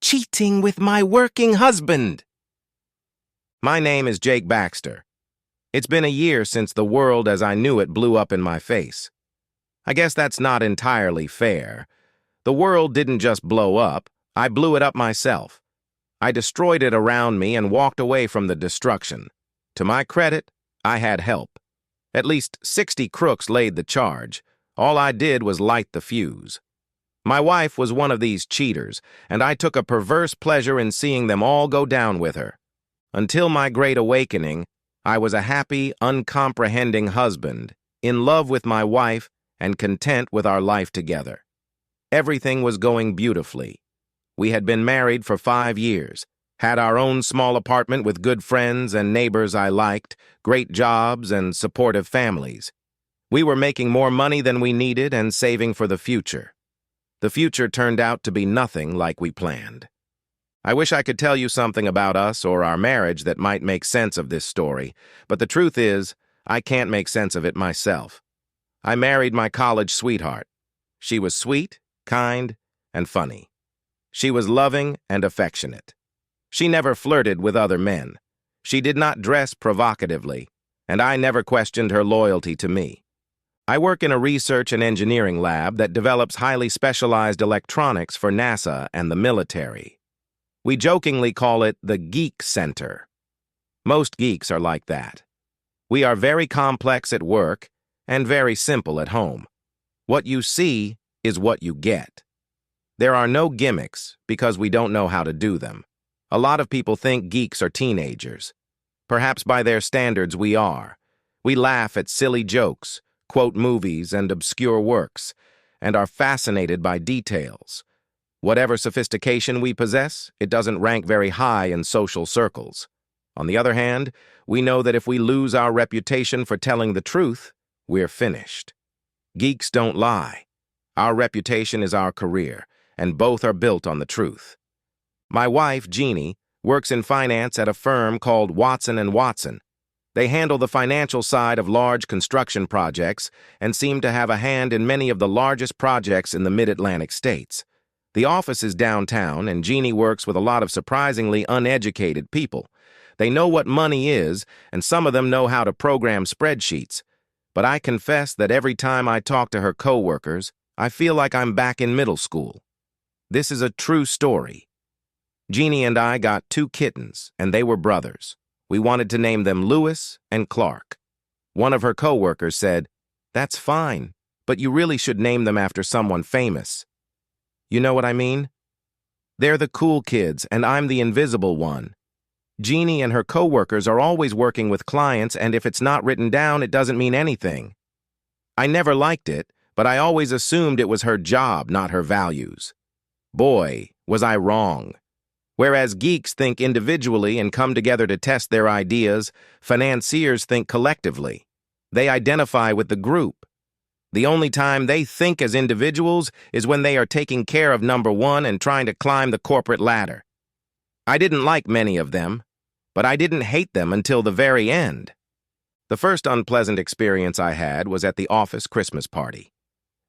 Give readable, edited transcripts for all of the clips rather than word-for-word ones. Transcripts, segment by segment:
cheating with my working husband. My name is Jake Baxter. It's been a year since the world as I knew it blew up in my face. I guess that's not entirely fair. The world didn't just blow up, I blew it up myself. I destroyed it around me and walked away from the destruction. To my credit, I had help. At least 60 crooks laid the charge. All I did was light the fuse. My wife was one of these cheaters, and I took a perverse pleasure in seeing them all go down with her. Until my great awakening, I was a happy, uncomprehending husband, in love with my wife and content with our life together. Everything was going beautifully. We had been married for 5 years, had our own small apartment with good friends and neighbors I liked, great jobs and supportive families. We were making more money than we needed and saving for the future. The future turned out to be nothing like we planned. I wish I could tell you something about us or our marriage that might make sense of this story, but the truth is, I can't make sense of it myself. I married my college sweetheart. She was sweet, kind, and funny. She was loving and affectionate. She never flirted with other men. She did not dress provocatively, and I never questioned her loyalty to me. I work in a research and engineering lab that develops highly specialized electronics for NASA and the military. We jokingly call it the Geek Center. Most geeks are like that. We are very complex at work and very simple at home. What you see is what you get. There are no gimmicks because we don't know how to do them. A lot of people think geeks are teenagers. Perhaps by their standards we are. We laugh at silly jokes, quote movies and obscure works, and are fascinated by details. Whatever sophistication we possess, it doesn't rank very high in social circles. On the other hand, we know that if we lose our reputation for telling the truth, we're finished. Geeks don't lie. Our reputation is our career, and both are built on the truth. My wife, Jeannie, works in finance at a firm called Watson & Watson. They handle the financial side of large construction projects and seem to have a hand in many of the largest projects in the mid-Atlantic states. The office is downtown, and Jeannie works with a lot of surprisingly uneducated people. They know what money is, and some of them know how to program spreadsheets. But I confess that every time I talk to her coworkers, I feel like I'm back in middle school. This is a true story. Jeannie and I got 2 kittens, and they were brothers. We wanted to name them Lewis and Clark. One of her coworkers said, "That's fine, but you really should name them after someone famous." You know what I mean? They're the cool kids, and I'm the invisible one. Jeannie and her coworkers are always working with clients, and if it's not written down, it doesn't mean anything. I never liked it, but I always assumed it was her job, not her values. Boy, was I wrong. Whereas geeks think individually and come together to test their ideas, financiers think collectively. They identify with the group. The only time they think as individuals is when they are taking care of number one and trying to climb the corporate ladder. I didn't like many of them, but I didn't hate them until the very end. The first unpleasant experience I had was at the office Christmas party.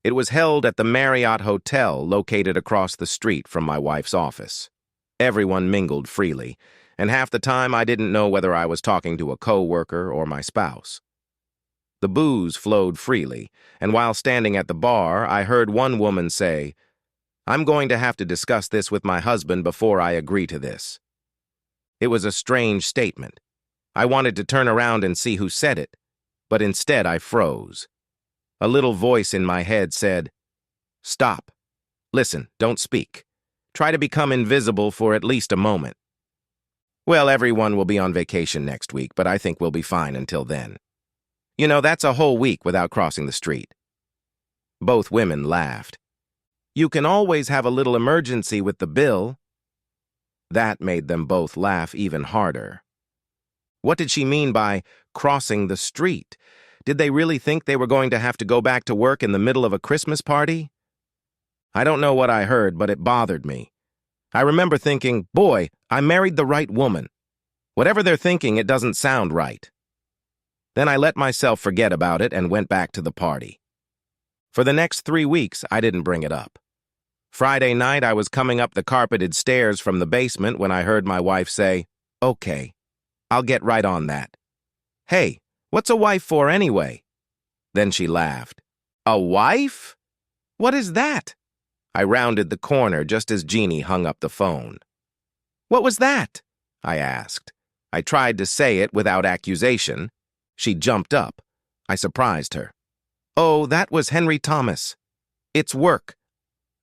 It was held at the Marriott Hotel located across the street from my wife's office. Everyone mingled freely, and half the time I didn't know whether I was talking to a coworker or my spouse. The booze flowed freely, and while standing at the bar, I heard one woman say, "I'm going to have to discuss this with my husband before I agree to this." It was a strange statement. I wanted to turn around and see who said it, but instead I froze. A little voice in my head said, "Stop. Listen, don't speak. Try to become invisible for at least a moment." Well, everyone will be on vacation next week, but I think we'll be fine until then. You know, that's a whole week without crossing the street. Both women laughed. "You can always have a little emergency with the bill." That made them both laugh even harder. What did she mean by crossing the street? Did they really think they were going to have to go back to work in the middle of a Christmas party? I don't know what I heard, but it bothered me. I remember thinking, boy, I married the right woman. Whatever they're thinking, it doesn't sound right. Then I let myself forget about it and went back to the party. For the next 3 weeks, I didn't bring it up. Friday night, I was coming up the carpeted stairs from the basement when I heard my wife say, "Okay, I'll get right on that. Hey, what's a wife for anyway?" Then she laughed. "A wife? What is that?" I rounded the corner just as Jeannie hung up the phone. "What was that?" I asked. I tried to say it without accusation. She jumped up. I surprised her. "Oh, that was Henry Thomas. It's work.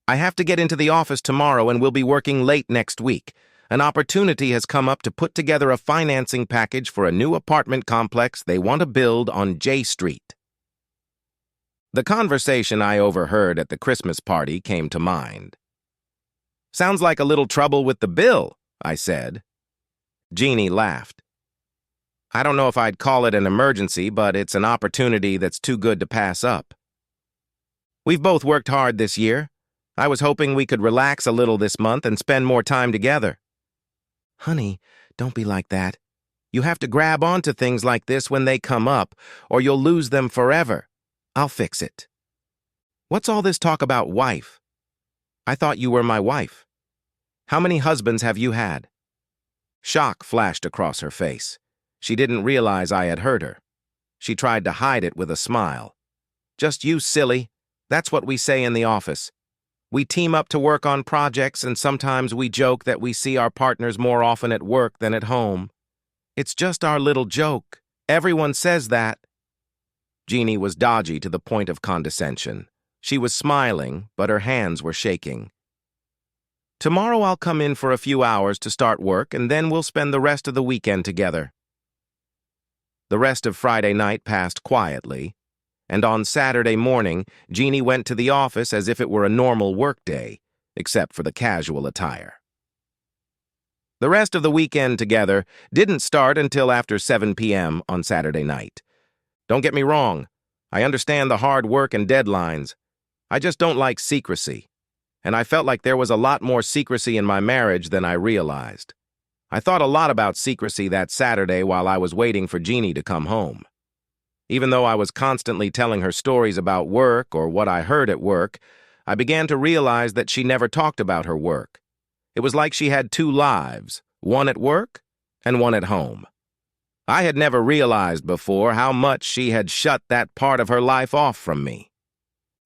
I have to get into the office tomorrow and we'll be working late next week. An opportunity has come up to put together a financing package for a new apartment complex they want to build on J Street." The conversation I overheard at the Christmas party came to mind. "Sounds like a little trouble with the bill," I said. Jeannie laughed. "I don't know if I'd call it an emergency, but it's an opportunity that's too good to pass up. We've both worked hard this year. I was hoping we could relax a little this month and spend more time together." "Honey, don't be like that. You have to grab onto things like this when they come up, or you'll lose them forever. I'll fix it." "What's all this talk about wife? I thought you were my wife. How many husbands have you had?" Shock flashed across her face. She didn't realize I had heard her. She tried to hide it with a smile. "Just you, silly. That's what we say in the office. We team up to work on projects, and sometimes we joke that we see our partners more often at work than at home. It's just our little joke. Everyone says that." Jeannie was dodgy to the point of condescension. She was smiling, but her hands were shaking. "Tomorrow I'll come in for a few hours to start work, and then we'll spend the rest of the weekend together." The rest of Friday night passed quietly, and on Saturday morning, Jeannie went to the office as if it were a normal workday, except for the casual attire. The rest of the weekend together didn't start until after 7 p.m. on Saturday night. Don't get me wrong, I understand the hard work and deadlines. I just don't like secrecy, and I felt like there was a lot more secrecy in my marriage than I realized. I thought a lot about secrecy that Saturday while I was waiting for Jeannie to come home. Even though I was constantly telling her stories about work or what I heard at work, I began to realize that she never talked about her work. It was like she had two lives, one at work and one at home. I had never realized before how much she had shut that part of her life off from me.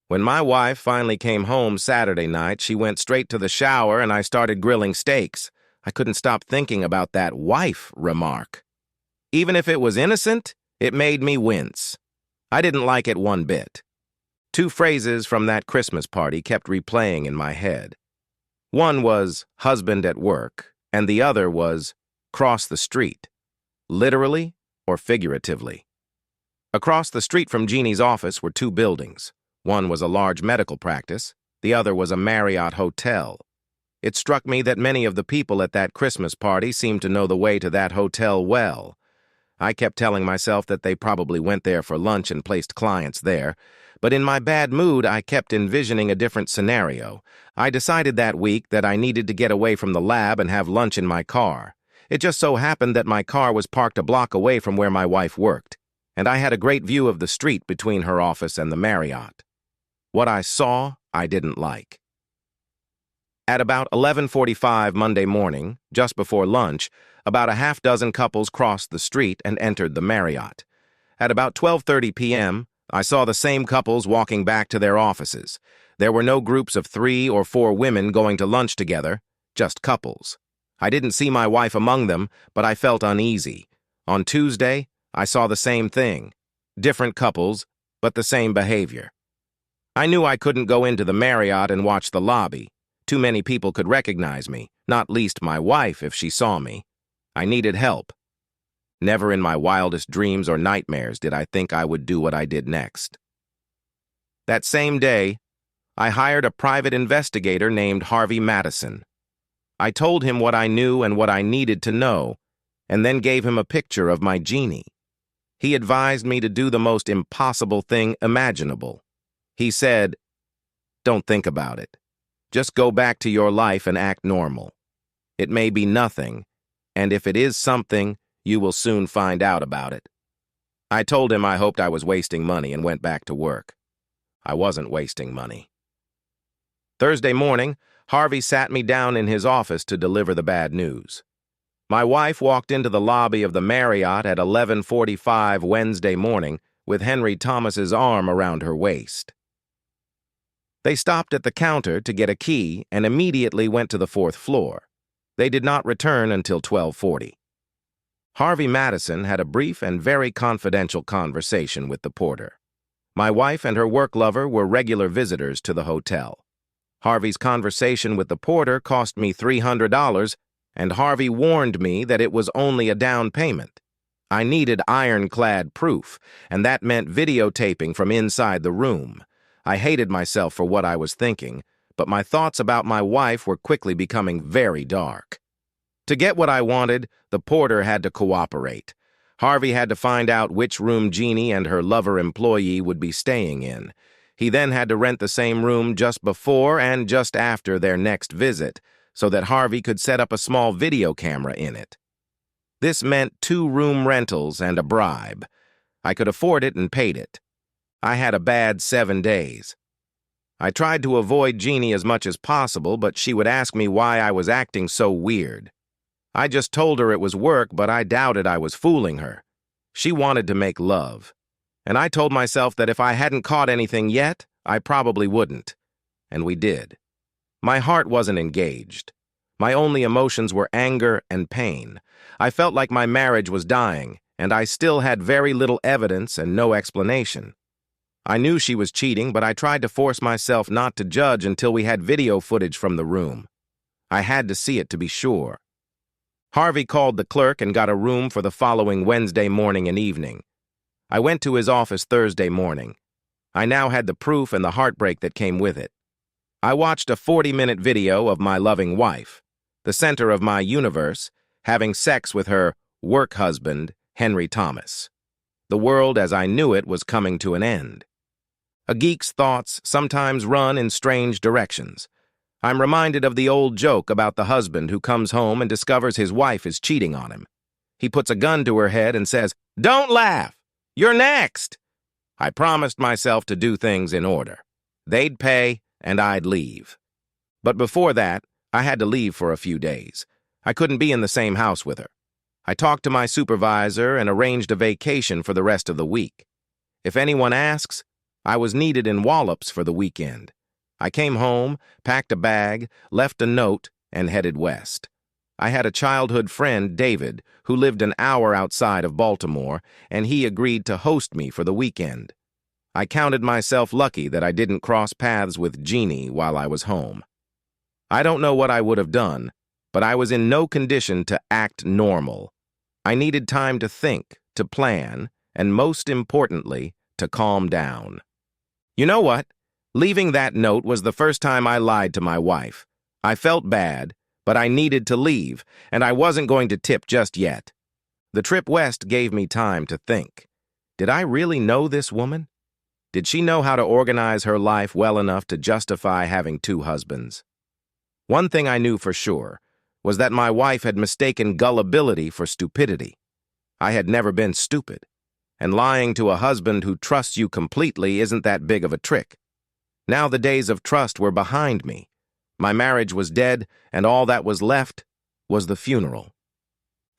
When my wife finally came home Saturday night, she went straight to the shower and I started grilling steaks. I couldn't stop thinking about that wife remark. Even if it was innocent, it made me wince. I didn't like it one bit. Two phrases from that Christmas party kept replaying in my head. One was husband at work, and the other was cross the street, literally or figuratively. Across the street from Jeannie's office were two buildings. One was a large medical practice, the other was a Marriott hotel. It struck me that many of the people at that Christmas party seemed to know the way to that hotel well. I kept telling myself that they probably went there for lunch and placed clients there, but in my bad mood, I kept envisioning a different scenario. I decided that week that I needed to get away from the lab and have lunch in my car. It just so happened that my car was parked a block away from where my wife worked, and I had a great view of the street between her office and the Marriott. What I saw, I didn't like. At about 11:45 Monday morning, just before lunch, about a half-dozen couples crossed the street and entered the Marriott. At about 12:30 p.m., I saw the same couples walking back to their offices. There were no groups of 3 or 4 women going to lunch together, just couples. I didn't see my wife among them, but I felt uneasy. On Tuesday, I saw the same thing. Different couples, but the same behavior. I knew I couldn't go into the Marriott and watch the lobby. Too many people could recognize me, not least my wife if she saw me. I needed help. Never in my wildest dreams or nightmares did I think I would do what I did next. That same day, I hired a private investigator named Harvey Madison. I told him what I knew and what I needed to know, and then gave him a picture of my Jeannie. He advised me to do the most impossible thing imaginable. He said, "Don't think about it. Just go back to your life and act normal. It may be nothing, and if it is something, you will soon find out about it." I told him I hoped I was wasting money and went back to work. I wasn't wasting money. Thursday morning, Harvey sat me down in his office to deliver the bad news. My wife walked into the lobby of the Marriott at 11:45 Wednesday morning with Henry Thomas's arm around her waist. They stopped at the counter to get a key and immediately went to the fourth floor. They did not return until 12:40. Harvey Madison had a brief and very confidential conversation with the porter. My wife and her work lover were regular visitors to the hotel. Harvey's conversation with the porter cost me $300, and Harvey warned me that it was only a down payment. I needed ironclad proof, and that meant videotaping from inside the room. I hated myself for what I was thinking, but my thoughts about my wife were quickly becoming very dark. To get what I wanted, the porter had to cooperate. Harvey had to find out which room Jeannie and her lover-employee would be staying in. He then had to rent the same room just before and just after their next visit, so that Harvey could set up a small video camera in it. This meant 2 room rentals and a bribe. I could afford it and paid it. I had a bad 7 days. I tried to avoid Jeannie as much as possible, but she would ask me why I was acting so weird. I just told her it was work, but I doubted I was fooling her. She wanted to make love. And I told myself that if I hadn't caught anything yet, I probably wouldn't. And we did. My heart wasn't engaged. My only emotions were anger and pain. I felt like my marriage was dying, and I still had very little evidence and no explanation. I knew she was cheating, but I tried to force myself not to judge until we had video footage from the room. I had to see it to be sure. Harvey called the clerk and got a room for the following Wednesday morning and evening. I went to his office Thursday morning. I now had the proof and the heartbreak that came with it. I watched a 40-minute video of my loving wife, the center of my universe, having sex with her work husband, Henry Thomas. The world as I knew it was coming to an end. A geek's thoughts sometimes run in strange directions. I'm reminded of the old joke about the husband who comes home and discovers his wife is cheating on him. He puts a gun to her head and says, "Don't laugh! You're next!" I promised myself to do things in order. They'd pay, and I'd leave. But before that, I had to leave for a few days. I couldn't be in the same house with her. I talked to my supervisor and arranged a vacation for the rest of the week. If anyone asks, I was needed in Wallops for the weekend. I came home, packed a bag, left a note, and headed west. I had a childhood friend, David, who lived an hour outside of Baltimore, and he agreed to host me for the weekend. I counted myself lucky that I didn't cross paths with Jeannie while I was home. I don't know what I would have done, but I was in no condition to act normal. I needed time to think, to plan, and most importantly, to calm down. You know what? Leaving that note was the first time I lied to my wife. I felt bad, but I needed to leave, and I wasn't going to tip just yet. The trip west gave me time to think. Did I really know this woman? Did she know how to organize her life well enough to justify having 2 husbands? One thing I knew for sure was that my wife had mistaken gullibility for stupidity. I had never been stupid, and lying to a husband who trusts you completely isn't that big of a trick. Now the days of trust were behind me. My marriage was dead, and all that was left was the funeral.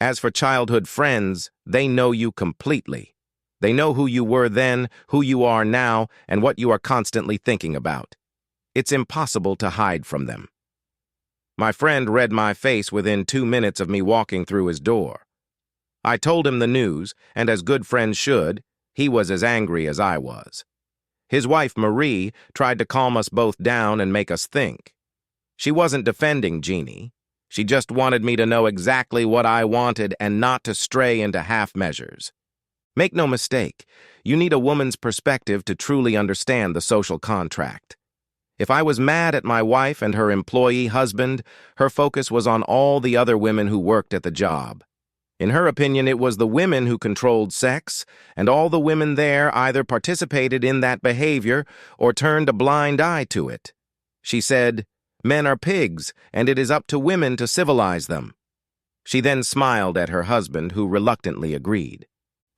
As for childhood friends, they know you completely. They know who you were then, who you are now, and what you are constantly thinking about. It's impossible to hide from them. My friend read my face within 2 minutes of me walking through his door. I told him the news, and as good friends should, he was as angry as I was. His wife, Marie, tried to calm us both down and make us think. She wasn't defending Jeannie. She just wanted me to know exactly what I wanted and not to stray into half measures. Make no mistake, you need a woman's perspective to truly understand the social contract. If I was mad at my wife and her employee husband, her focus was on all the other women who worked at the job. In her opinion, it was the women who controlled sex, and all the women there either participated in that behavior or turned a blind eye to it. She said, "Men are pigs, and it is up to women to civilize them." She then smiled at her husband, who reluctantly agreed.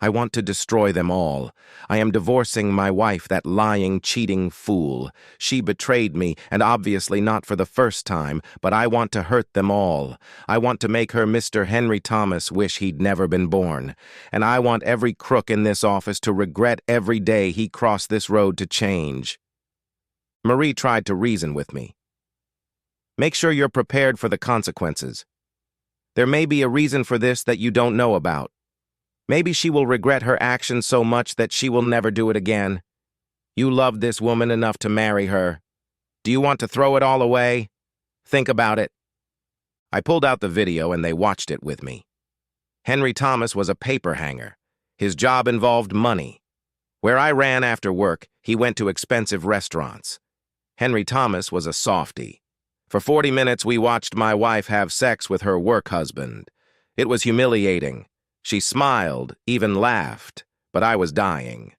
I want to destroy them all. I am divorcing my wife, that lying, cheating fool. She betrayed me, and obviously not for the first time, but I want to hurt them all. I want to make her Mr. Henry Thomas wish he'd never been born. And I want every crook in this office to regret every day he crossed this road to change. Marie tried to reason with me. Make sure you're prepared for the consequences. There may be a reason for this that you don't know about. Maybe she will regret her actions so much that she will never do it again. You loved this woman enough to marry her. Do you want to throw it all away? Think about it. I pulled out the video and they watched it with me. Henry Thomas was a paper hanger. His job involved money. Where I ran after work, he went to expensive restaurants. Henry Thomas was a softie. For 40 minutes, we watched my wife have sex with her work husband. It was humiliating. She smiled, even laughed, but I was dying.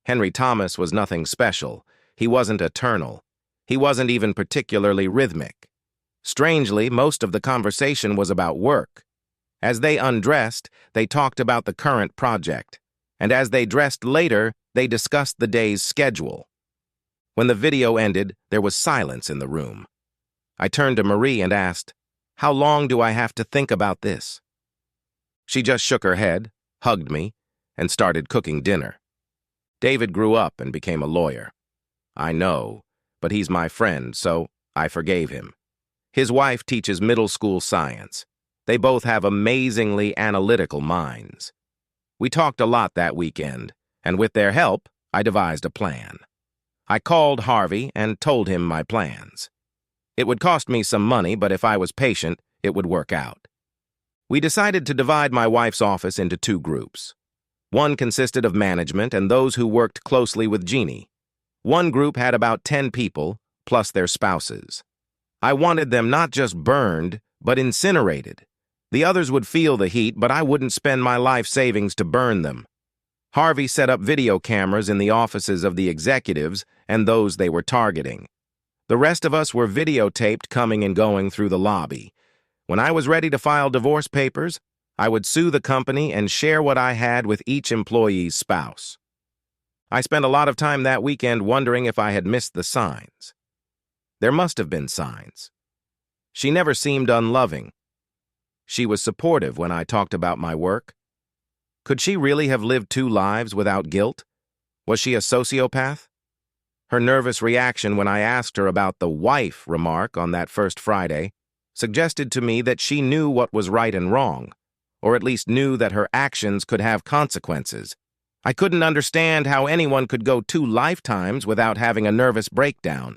Henry Thomas was nothing special. He wasn't eternal. He wasn't even particularly rhythmic. Strangely, most of the conversation was about work. As they undressed, they talked about the current project, and as they dressed later, they discussed the day's schedule. When the video ended, there was silence in the room. I turned to Marie and asked, "How long do I have to think about this?" She just shook her head, hugged me, and started cooking dinner. David grew up and became a lawyer. I know, but he's my friend, so I forgave him. His wife teaches middle school science. They both have amazingly analytical minds. We talked a lot that weekend, and with their help, I devised a plan. I called Harvey and told him my plans. It would cost me some money, but if I was patient, it would work out. We decided to divide my wife's office into two groups. One consisted of management and those who worked closely with Jeannie. One group had about 10 people, plus their spouses. I wanted them not just burned, but incinerated. The others would feel the heat, but I wouldn't spend my life savings to burn them. Harvey set up video cameras in the offices of the executives and those they were targeting. The rest of us were videotaped coming and going through the lobby. When I was ready to file divorce papers, I would sue the company and share what I had with each employee's spouse. I spent a lot of time that weekend wondering if I had missed the signs. There must have been signs. She never seemed unloving. She was supportive when I talked about my work. Could she really have lived two lives without guilt? Was she a sociopath? Her nervous reaction when I asked her about the wife remark on that first Friday suggested to me that she knew what was right and wrong, or at least knew that her actions could have consequences. I couldn't understand how anyone could go 2 lifetimes without having a nervous breakdown.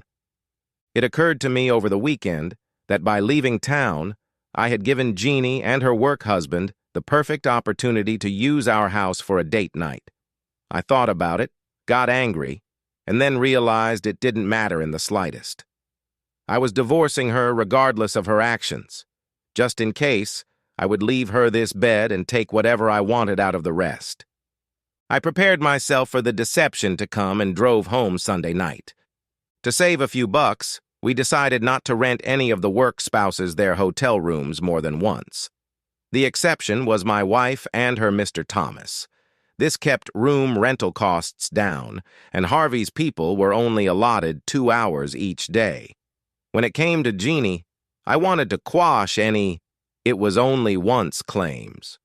It occurred to me over the weekend that by leaving town, I had given Jeannie and her work husband the perfect opportunity to use our house for a date night. I thought about it, got angry, and then realized it didn't matter in the slightest. I was divorcing her regardless of her actions. Just in case, I would leave her this bed and take whatever I wanted out of the rest. I prepared myself for the deception to come and drove home Sunday night. To save a few bucks, we decided not to rent any of the work spouses their hotel rooms more than once. The exception was my wife and her Mr. Thomas. This kept room rental costs down, and Harvey's people were only allotted 2 hours each day. When it came to Jeannie, I wanted to quash any "it was only once" claims.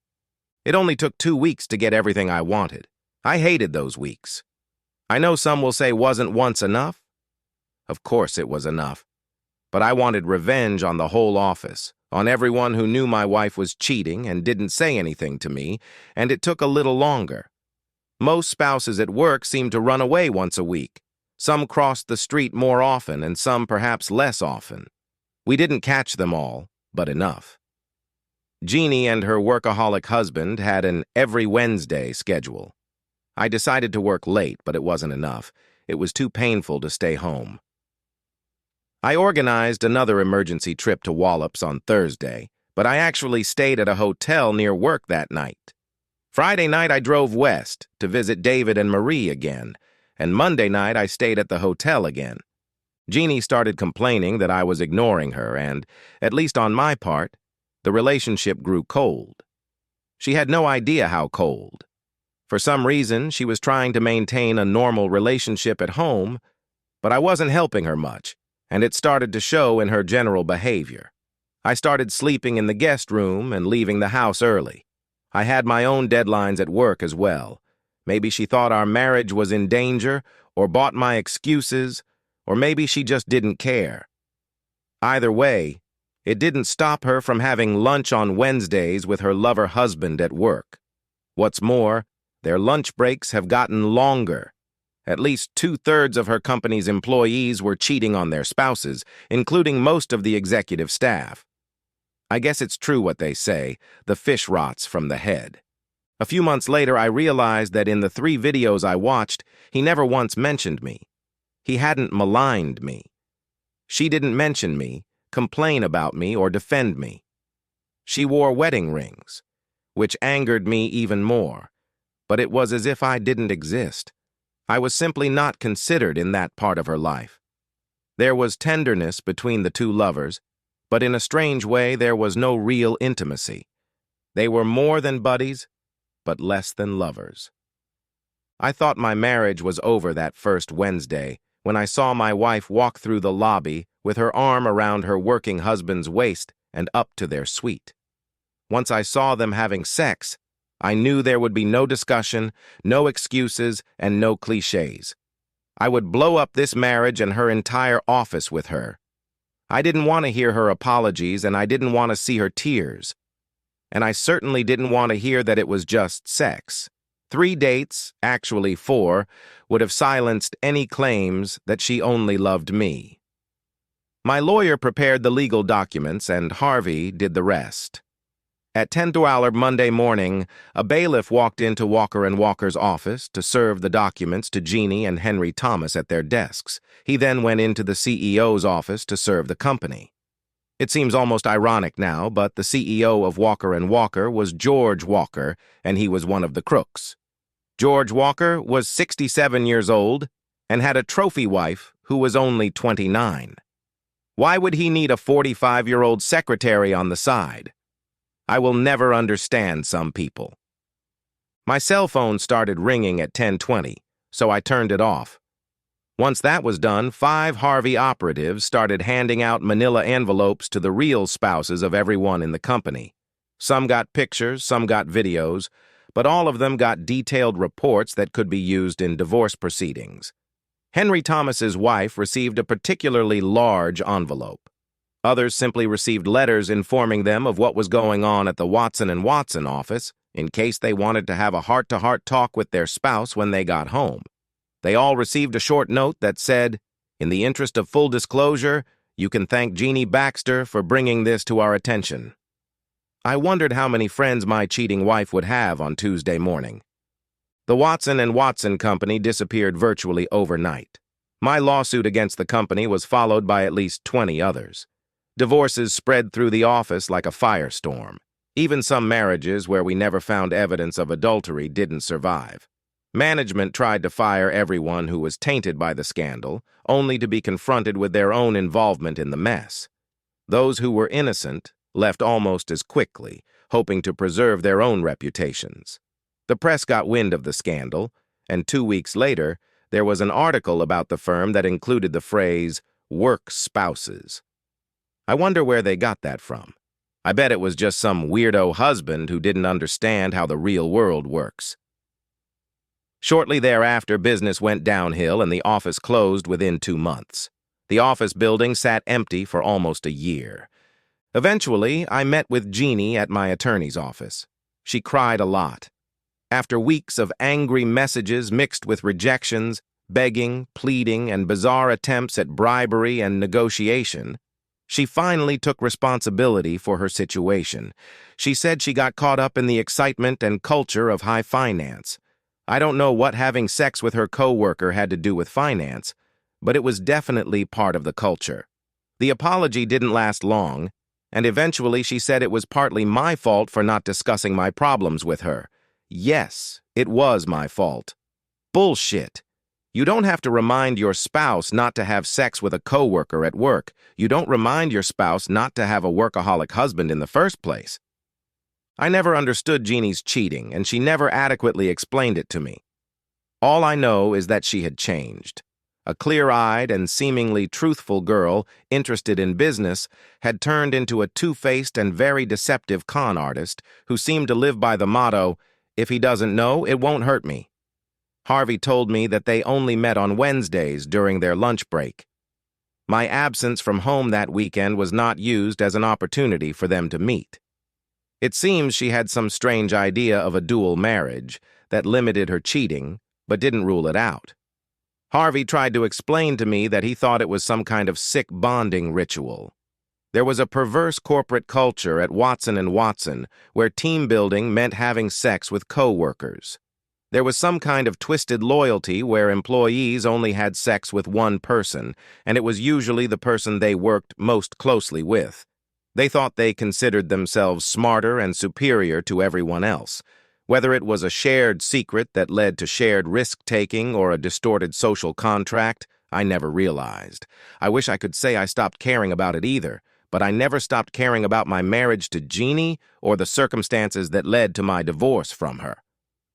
It only took 2 weeks to get everything I wanted. I hated those weeks. I know some will say wasn't once enough. Of course it was enough. But I wanted revenge on the whole office, on everyone who knew my wife was cheating and didn't say anything to me, and it took a little longer. Most spouses at work seemed to run away once a week. Some crossed the street more often and some perhaps less often. We didn't catch them all, but enough. Jeannie and her workaholic husband had an every Wednesday schedule. I decided to work late, but it wasn't enough. It was too painful to stay home. I organized another emergency trip to Wallops on Thursday, but I actually stayed at a hotel near work that night. Friday night I drove west to visit David and Marie again, and Monday night I stayed at the hotel again. Jeannie started complaining that I was ignoring her, and, at least on my part, the relationship grew cold. She had no idea how cold. For some reason, she was trying to maintain a normal relationship at home, but I wasn't helping her much, and it started to show in her general behavior. I started sleeping in the guest room and leaving the house early. I had my own deadlines at work as well. Maybe she thought our marriage was in danger, or bought my excuses, or maybe she just didn't care. Either way, it didn't stop her from having lunch on Wednesdays with her lover husband at work. What's more, their lunch breaks have gotten longer. At least 2/3 of her company's employees were cheating on their spouses, including most of the executive staff. I guess it's true what they say, the fish rots from the head. A few months later, I realized that in the 3 videos I watched, he never once mentioned me. He hadn't maligned me. She didn't mention me, complain about me, or defend me. She wore wedding rings, which angered me even more, but it was as if I didn't exist. I was simply not considered in that part of her life. There was tenderness between the 2 lovers, but in a strange way there was no real intimacy. They were more than buddies, but less than lovers. I thought my marriage was over that first Wednesday when I saw my wife walk through the lobby with her arm around her working husband's waist and up to their suite. Once I saw them having sex, I knew there would be no discussion, no excuses, and no cliches. I would blow up this marriage and her entire office with her. I didn't want to hear her apologies, and I didn't want to see her tears. And I certainly didn't want to hear that it was just sex. 3 dates, actually 4, would have silenced any claims that she only loved me. My lawyer prepared the legal documents, and Harvey did the rest. At 10 Monday morning, a bailiff walked into Walker & Walker's office to serve the documents to Jeannie and Henry Thomas at their desks. He then went into the CEO's office to serve the company. It seems almost ironic now, but the CEO of Walker & Walker was George Walker, and he was one of the crooks. George Walker was 67 years old and had a trophy wife who was only 29. Why would he need a 45-year-old secretary on the side? I will never understand some people. My cell phone started ringing at 10:20, so I turned it off. Once that was done, 5 Harvey operatives started handing out manila envelopes to the real spouses of everyone in the company. Some got pictures, some got videos, but all of them got detailed reports that could be used in divorce proceedings. Henry Thomas's wife received a particularly large envelope. Others simply received letters informing them of what was going on at the Watson & Watson office in case they wanted to have a heart-to-heart talk with their spouse when they got home. They all received a short note that said, "In the interest of full disclosure, you can thank Jeannie Baxter for bringing this to our attention." I wondered how many friends my cheating wife would have on Tuesday morning. The Watson & Watson company disappeared virtually overnight. My lawsuit against the company was followed by at least 20 others. Divorces spread through the office like a firestorm. Even some marriages where we never found evidence of adultery didn't survive. Management tried to fire everyone who was tainted by the scandal, only to be confronted with their own involvement in the mess. Those who were innocent left almost as quickly, hoping to preserve their own reputations. The press got wind of the scandal, and 2 weeks later, there was an article about the firm that included the phrase, "work spouses." I wonder where they got that from. I bet it was just some weirdo husband who didn't understand how the real world works. Shortly thereafter, business went downhill and the office closed within 2 months. The office building sat empty for almost a year. Eventually, I met with Jeannie at my attorney's office. She cried a lot. After weeks of angry messages mixed with rejections, begging, pleading, and bizarre attempts at bribery and negotiation, she finally took responsibility for her situation. She said she got caught up in the excitement and culture of high finance. I don't know what having sex with her coworker had to do with finance, but it was definitely part of the culture. The apology didn't last long, and eventually she said it was partly my fault for not discussing my problems with her. Yes, it was my fault. Bullshit. You don't have to remind your spouse not to have sex with a coworker at work. You don't remind your spouse not to have a workaholic husband in the first place. I never understood Jeannie's cheating, and she never adequately explained it to me. All I know is that she had changed. A clear-eyed and seemingly truthful girl interested in business had turned into a two-faced and very deceptive con artist who seemed to live by the motto, "If he doesn't know, it won't hurt me." Harvey told me that they only met on Wednesdays during their lunch break. My absence from home that weekend was not used as an opportunity for them to meet. It seems she had some strange idea of a dual marriage that limited her cheating, but didn't rule it out. Harvey tried to explain to me that he thought it was some kind of sick bonding ritual. There was a perverse corporate culture at Watson & Watson where team building meant having sex with co-workers. There was some kind of twisted loyalty where employees only had sex with one person, and it was usually the person they worked most closely with. They thought they considered themselves smarter and superior to everyone else. Whether it was a shared secret that led to shared risk-taking or a distorted social contract, I never realized. I wish I could say I stopped caring about it either, but I never stopped caring about my marriage to Jeannie or the circumstances that led to my divorce from her.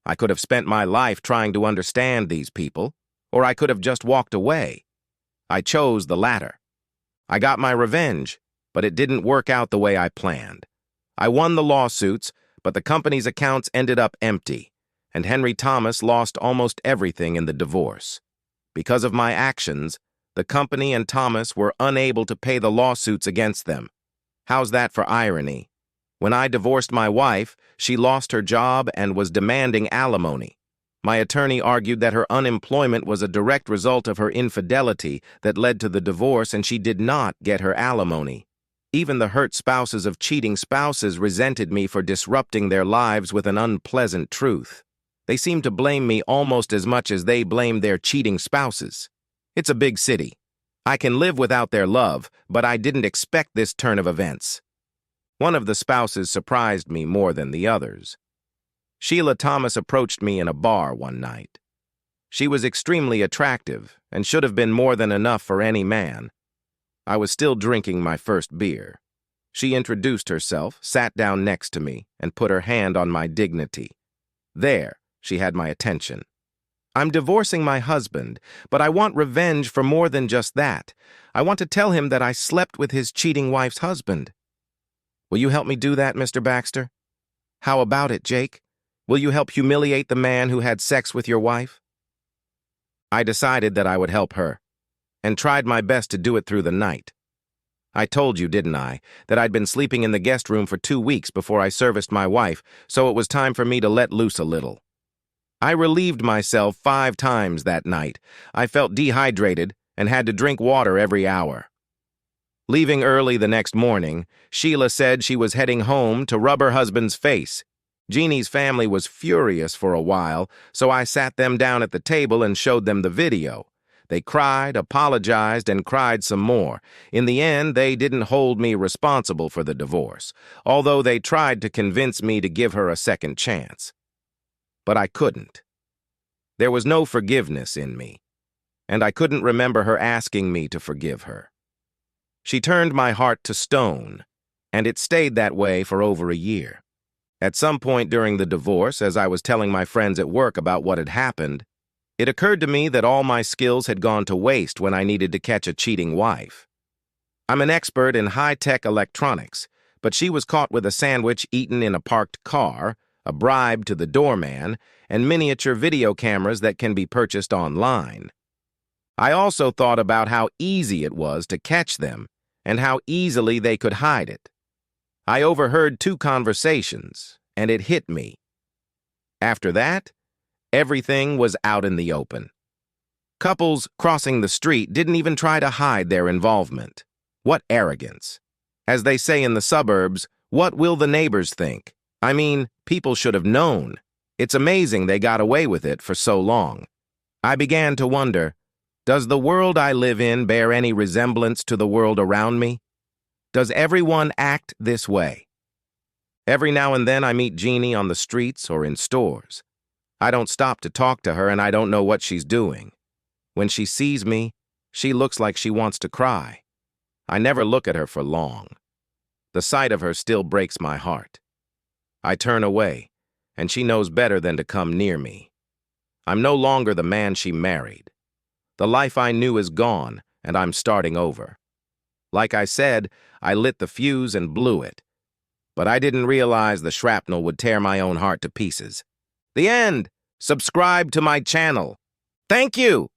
I could have spent my life trying to understand these people, or I could have just walked away. I chose the latter. I got my revenge, but it didn't work out the way I planned. I won the lawsuits, but the company's accounts ended up empty, and Henry Thomas lost almost everything in the divorce. Because of my actions, the company and Thomas were unable to pay the lawsuits against them. How's that for irony? When I divorced my wife, she lost her job and was demanding alimony. My attorney argued that her unemployment was a direct result of her infidelity that led to the divorce, and she did not get her alimony. Even the hurt spouses of cheating spouses resented me for disrupting their lives with an unpleasant truth. They seemed to blame me almost as much as they blamed their cheating spouses. It's a big city. I can live without their love, but I didn't expect this turn of events. One of the spouses surprised me more than the others. Sheila Thomas approached me in a bar one night. She was extremely attractive and should have been more than enough for any man. I was still drinking my first beer. She introduced herself, sat down next to me, and put her hand on my dignity. There, she had my attention. "I'm divorcing my husband, but I want revenge for more than just that. I want to tell him that I slept with his cheating wife's husband." "Will you help me do that, Mr. Baxter?" "How about it, Jake? Will you help humiliate the man who had sex with your wife?" I decided that I would help her, and tried my best to do it through the night. I told you, didn't I, that I'd been sleeping in the guest room for 2 weeks before I serviced my wife, so it was time for me to let loose a little. I relieved myself 5 times that night. I felt dehydrated and had to drink water every hour. Leaving early the next morning, Sheila said she was heading home to rub her husband's face. Jeannie's family was furious for a while, so I sat them down at the table and showed them the video. They cried, apologized, and cried some more. In the end, they didn't hold me responsible for the divorce, although they tried to convince me to give her a second chance. But I couldn't. There was no forgiveness in me, and I couldn't remember her asking me to forgive her. She turned my heart to stone, and it stayed that way for over a year. At some point during the divorce, as I was telling my friends at work about what had happened, it occurred to me that all my skills had gone to waste when I needed to catch a cheating wife. I'm an expert in high-tech electronics, but she was caught with a sandwich eaten in a parked car, a bribe to the doorman, and miniature video cameras that can be purchased online. I also thought about how easy it was to catch them and how easily they could hide it. I overheard 2 conversations, and it hit me. After that, everything was out in the open. Couples crossing the street didn't even try to hide their involvement. What arrogance. As they say in the suburbs, what will the neighbors think? I mean, people should have known. It's amazing they got away with it for so long. I began to wonder, does the world I live in bear any resemblance to the world around me? Does everyone act this way? Every now and then I meet Jeannie on the streets or in stores. I don't stop to talk to her, and I don't know what she's doing. When she sees me, she looks like she wants to cry. I never look at her for long. The sight of her still breaks my heart. I turn away, and she knows better than to come near me. I'm no longer the man she married. The life I knew is gone, and I'm starting over. Like I said, I lit the fuse and blew it. But I didn't realize the shrapnel would tear my own heart to pieces. The end! Subscribe to my channel. Thank you!